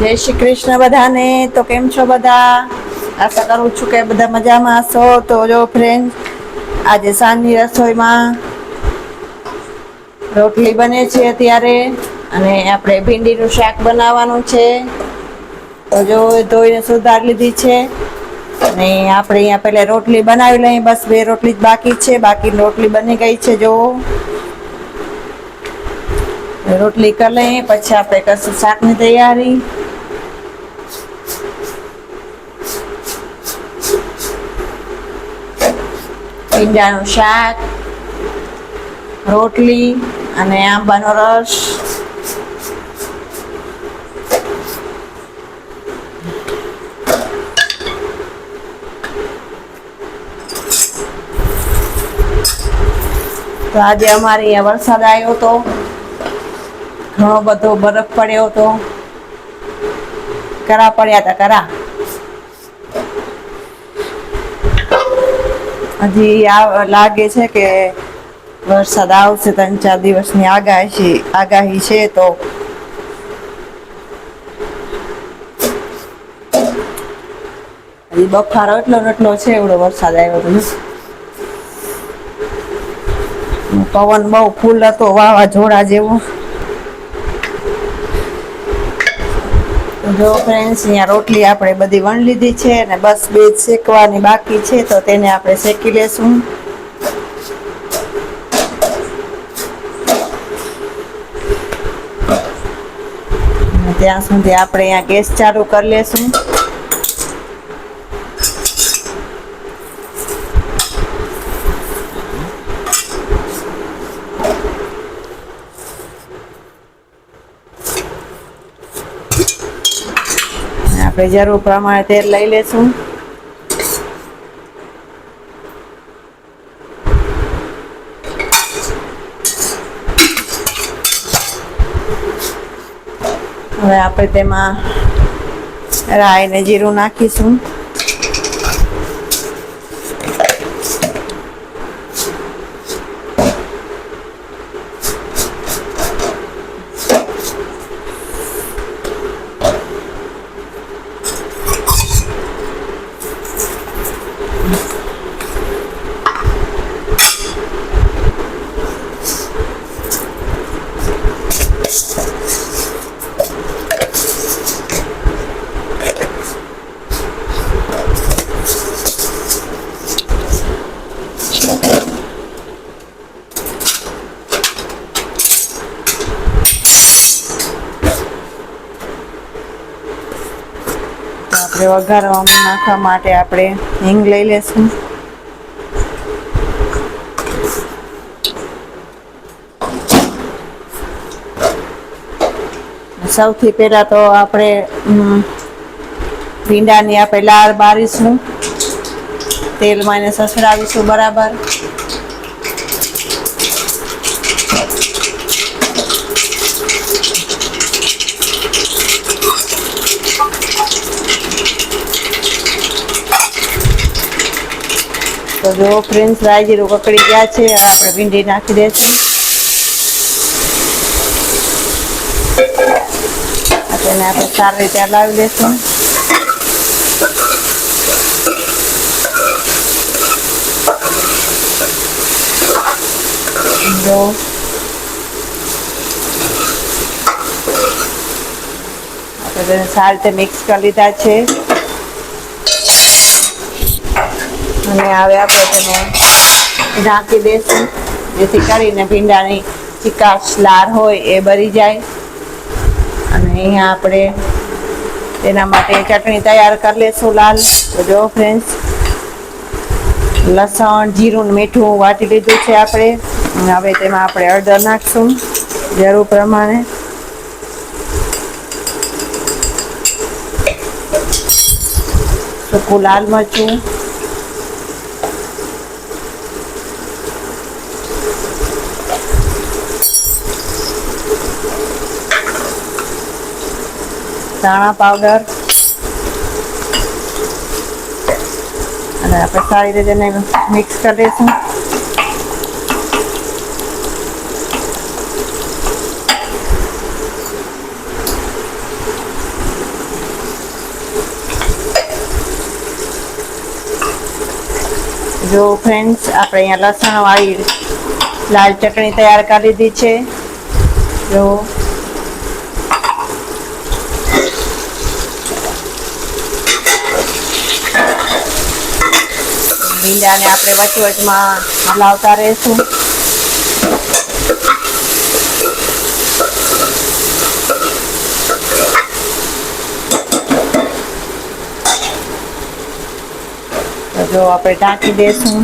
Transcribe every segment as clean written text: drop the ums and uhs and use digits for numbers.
જય શ્રી કૃષ્ણ બધાને. તો કેમ છો બધા? આશા કરું છું કે બધા મજામાં હશો. તો જો ફ્રેન્ડ, આજે સાંજની રસોઈમાં રોટલી બને છે અત્યારે, અને આપણે ભીંડીનું શાક બનાવવાનું છે. તો જો ધોઈને સુધાર લીધી છે. અને આપણે અહીંયા પેલા રોટલી બનાવી લઈએ, બસ 2 રોટલી જ બાકી છે. બાકી રોટલી બની ગઈ છે જો. રોટલી કરી લઈએ, પછી આપણે કરશું શાકની તૈયારી. ભીંડાનું શાક, રોટલી અને આંબાનો રસ. તો આજે અમારે અહીંયા વરસાદ આવ્યો હતો, ઘણો બધો બરફ પડ્યો હતો, કરા પડ્યા હતા કરા. હજી લાગે છે કે વરસાદ આવશે, 3-4 દિવસની આગાહી છે. તો હજી બફારો એટલો છે, એવડો વરસાદ આવ્યો હતો. પવન બહુ ફૂલ હતો, વાવાઝોડા જેવો. જો ફ્રેન્ડ્સ, અહીંયા રોટલી આપણે બધી વણી લીધી છે, અને બસ 2 જ શેકવાની બાકી છે. તો તેને આપણે શેકી લેશું. ત્યાં સુધી આપણે અહીંયા ગેસ ચાલુ કરી લેશું. આપણે જરૂર પ્રમાણે તેલ લઈ લેશું. હવે આપણે તેમાં રાઈ ને જીરું નાખીશું. વઘારવામાં નાખવા માટે આપણે હિંગ લઈ લેશું. સૌથી પહેલા તો આપણે ભીંડાની આપણે લાળ બારીશું, તેલમાં એને સસરાવીશું બરાબર. તો જો ફ્રેન્ડ્સ, રાઈ જીરું કકડી ગયા છે. હવે આપણે ભીંડી નાખી દઈશું. તેને આપણે સારી રીતે હલાવી દઈશું. જો આપણે તેને સારી રીતે મિક્સ કરી લીધા છે. અને હવે આપણે તેને ઢાંકી દઈશું, જેથી કરીને ભીંડાની ચીકાશ લાર હોય એ બળી જાય. અને અહીંયા આપણે તેના માટે ચટણી તૈયાર કરી લઈશું લાલ. તો જો ફ્રેન્ડ્સ, લસણ, જીરું ને મીઠું વાટી લીધું છે આપણે. હવે તેમાં આપણે હળદર નાખશું જરૂર પ્રમાણે. સૂકું લાલ મરચું, ધાણા પાવડર, અને આપણે સારી રીતે તેને મિક્સ કરી દઈશું. જો ફ્રેન્ડ્સ, આપણે અહીંયા લસણવાળી લાલ ચટણી તૈયાર કરી લીધી છે. જો ભીંડાને આપણે વચવચમાં હલાવતા રહીશું. તો જો આપણે ઢાંકી દઈશું.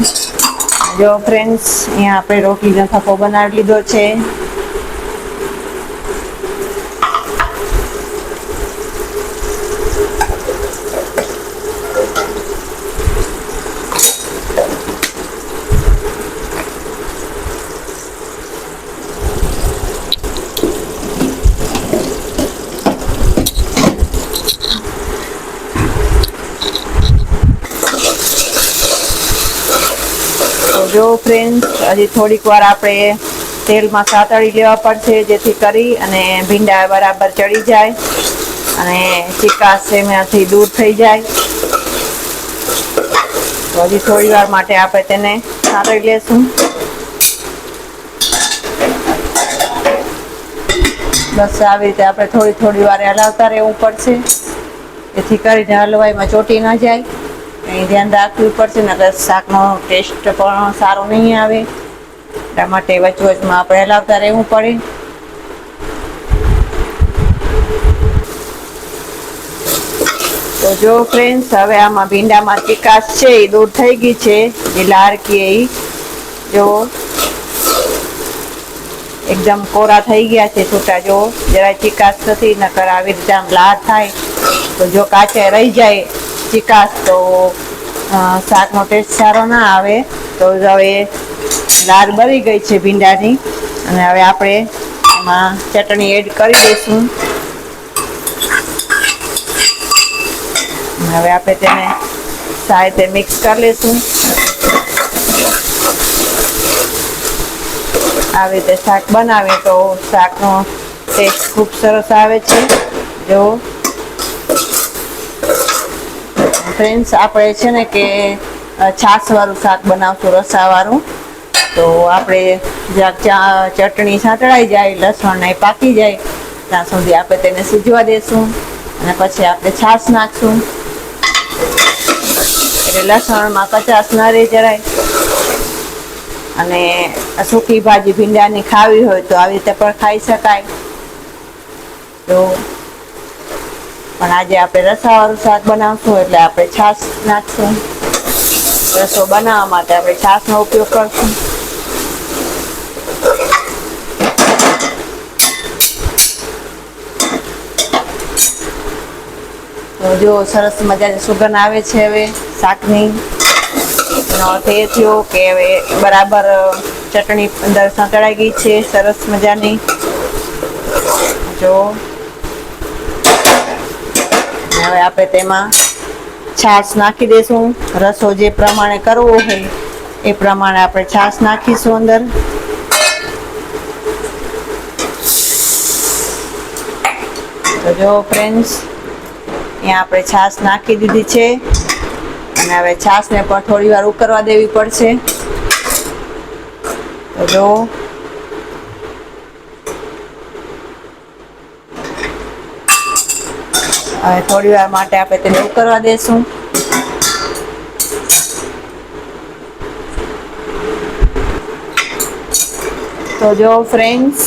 જો ફ્રેન્ડ્સ, અહીંયા આપણે રોટલીનો થપ્પો બનાવી લીધો છે. જો ફ્રેન્ડ્સ, હજી થોડીક વાર આપણે તેલમાં સાતળી લેવા પડશે, જેથી કરી અને ભીંડા બરાબર ચડી જાય અને ચીકાશ એમાંથી દૂર થઈ જાય. તો હજી થોડી વાર માટે આપણે તેને સાતળી લેશું. બસ આવી રીતે આપણે થોડી વાર હલાવતા રહેવું પડશે, જેથી કરીને હલવાઈમાં ચોટી ન જાય. અહીં ધ્યાન રાખવું પડશે, નકર શાકનો ટેસ્ટ પણ સારો નહીં આવે. એટલા માટે વચવચમાં આપણે હલાવતા રહેવું પડે. તો જો ફ્રેન્ડ્સ, હવે આમાં ભીંડામાં ચીકાશ છે એ દૂર થઈ ગઈ છે. એ લાડકી એ જો એકદમ કોરા થઈ ગયા છે છૂટા. જો જરાય ચીકાશ નથી, નકર આવી રીતે આમ લાડ થાય તો જો કાચે રહી જાય ચીકાશ તો શાકનો ટેસ્ટ સારો ના આવે. તો હવે લાડ બળી ગઈ છે ભીંડાની, અને હવે આપણે એમાં ચટણી એડ કરી દઈશું. હવે આપણે તેને સારી રીતે મિક્સ કરી લઈશું. આવી રીતે શાક બનાવીએ તો શાકનો ટેસ્ટ ખૂબ સરસ આવે છે. જો ફ્રેન્ડ્સ, આપણે છે ને કે છાશવાળું શાક બનાવશું, રસાવાળું. તો આપણે જ્યાં ચટણી સાંતળાઈ જાય, લસણ ને પાકી જાય ત્યાં સુધી આપણે તેને સીજવા દઈશું, અને પછી આપણે છાશ નાખશું. એટલે લસણમાં કચાશ ન રહી જરાય. અને સૂકી ભાજી ભીંડાની ખાવી હોય તો આવી રીતે પણ ખાઈ શકાય. તો પણ આજે આપણે રસાવાળું શાક બનાવશું, એટલે આપણે છાશ નાખશું. રસો બનાવવા માટે આપણે છાશનો ઉપયોગ કરશું. તો જો સરસ મજાની સુગંધ આવે છે હવે શાકની. એનો અર્થ એ થયો કે હવે બરાબર ચટણી અંદર સંકળાઈ ગઈ છે સરસ મજાની. જો હવે આપણે તેમાં છાશ નાખી દઈશું. રસો જે પ્રમાણે કરવો હોય એ પ્રમાણે આપણે છાશ નાખીશું અંદર. તો જો ફ્રેન્ડ્સ, અહીંયા આપણે છાશ નાખી દીધી છે, અને હવે છાશને પણ થોડી વાર ઉકળવા દેવી પડશે. તો જો હવે થોડી વાર માટે આપણે તેને ઉકળવા દેશું. તો જો ફ્રેન્ડ્સ,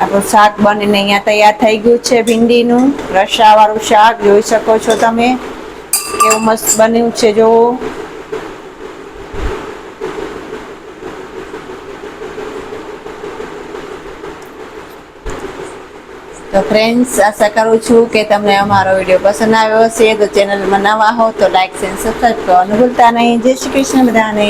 આપણું શાક બનીને અહીંયા તૈયાર થઈ ગયું છે. ભીંડીનું રસાવાળું શાક જોઈ શકો છો તમે, કેવું મસ્ત બન્યું છે. જો તો ફ્રેન્ડ્સ, આશા કરું છું કે તમને અમારો વિડીયો પસંદ આવ્યો હશે. તો ચેનલમાં નવા હો તો લાઈક અને સબસ્ક્રાઈબ કરવાનું ભૂલતા નહીં. જય શ્રી કૃષ્ણ બધાને.